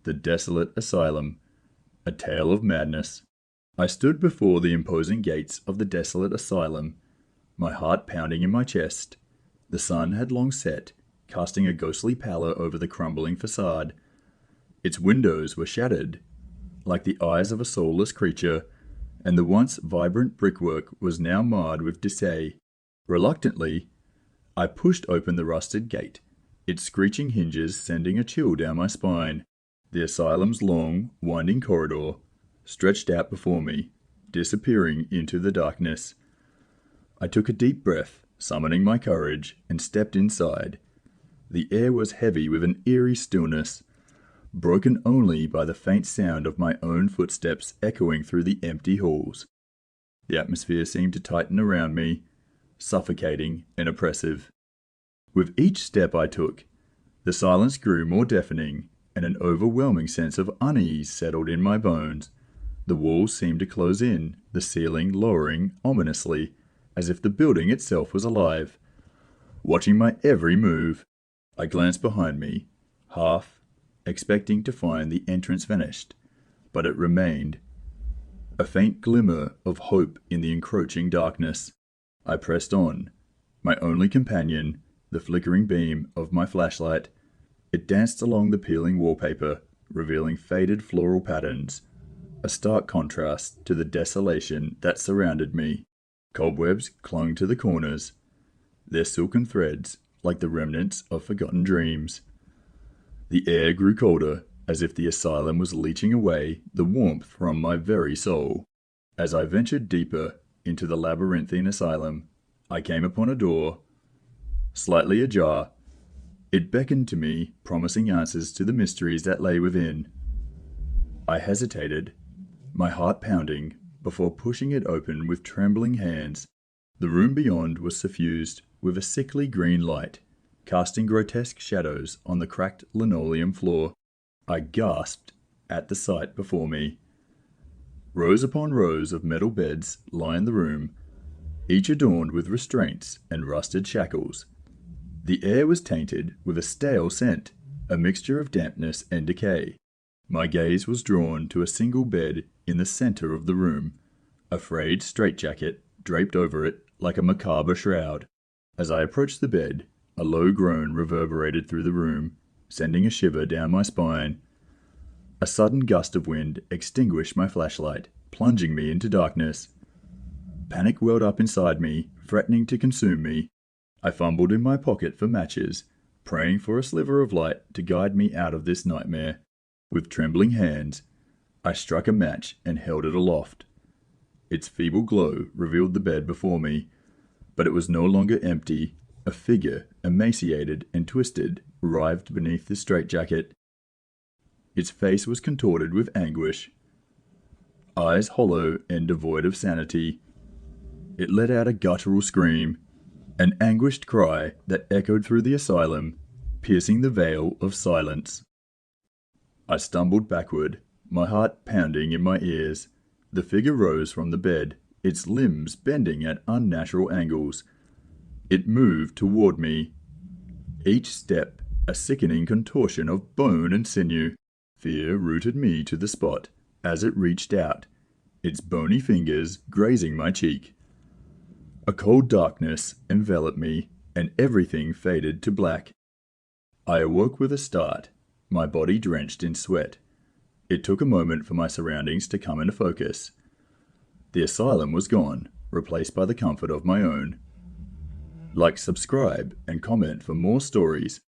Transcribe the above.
The Desolate Asylum, A Tale of Madness. I stood before the imposing gates of the Desolate Asylum, my heart pounding in my chest. The sun had long set, casting a ghostly pallor over the crumbling facade. Its windows were shattered, like the eyes of a soulless creature, and the once vibrant brickwork was now marred with decay. Reluctantly, I pushed open the rusted gate, its screeching hinges sending a chill down my spine. The asylum's long, winding corridor stretched out before me, disappearing into the darkness. I took a deep breath, summoning my courage, and stepped inside. The air was heavy with an eerie stillness, broken only by the faint sound of my own footsteps echoing through the empty halls. The atmosphere seemed to tighten around me, suffocating and oppressive. With each step I took, the silence grew more deafening, and an overwhelming sense of unease settled in my bones. The walls seemed to close in, the ceiling lowering ominously, as if the building itself was alive, watching my every move. I glanced behind me, half expecting to find the entrance vanished, but it remained, a faint glimmer of hope in the encroaching darkness. I pressed on, my only companion, the flickering beam of my flashlight. It danced along the peeling wallpaper, revealing faded floral patterns, a stark contrast to the desolation that surrounded me. Cobwebs clung to the corners, their silken threads like the remnants of forgotten dreams. The air grew colder, as if the asylum was leaching away the warmth from my very soul. As I ventured deeper into the labyrinthine asylum, I came upon a door, slightly ajar. It beckoned to me, promising answers to the mysteries that lay within. I hesitated, my heart pounding, before pushing it open with trembling hands. The room beyond was suffused with a sickly green light, casting grotesque shadows on the cracked linoleum floor. I gasped at the sight before me. Rows upon rows of metal beds lined the room, each adorned with restraints and rusted shackles. The air was tainted with a stale scent, a mixture of dampness and decay. My gaze was drawn to a single bed in the center of the room, a frayed straitjacket draped over it like a macabre shroud. As I approached the bed, a low groan reverberated through the room, sending a shiver down my spine. A sudden gust of wind extinguished my flashlight, plunging me into darkness. Panic welled up inside me, threatening to consume me. I fumbled in my pocket for matches, praying for a sliver of light to guide me out of this nightmare. With trembling hands, I struck a match and held it aloft. Its feeble glow revealed the bed before me, but it was no longer empty. A figure, emaciated and twisted, writhed beneath the straitjacket. Its face was contorted with anguish, eyes hollow and devoid of sanity. It let out a guttural scream, an anguished cry that echoed through the asylum, piercing the veil of silence. I stumbled backward, my heart pounding in my ears. The figure rose from the bed, its limbs bending at unnatural angles. It moved toward me, each step a sickening contortion of bone and sinew. Fear rooted me to the spot as it reached out, its bony fingers grazing my cheek. A cold darkness enveloped me, and everything faded to black. I awoke with a start, my body drenched in sweat. It took a moment for my surroundings to come into focus. The asylum was gone, replaced by the comfort of my own. Like, subscribe, and comment for more stories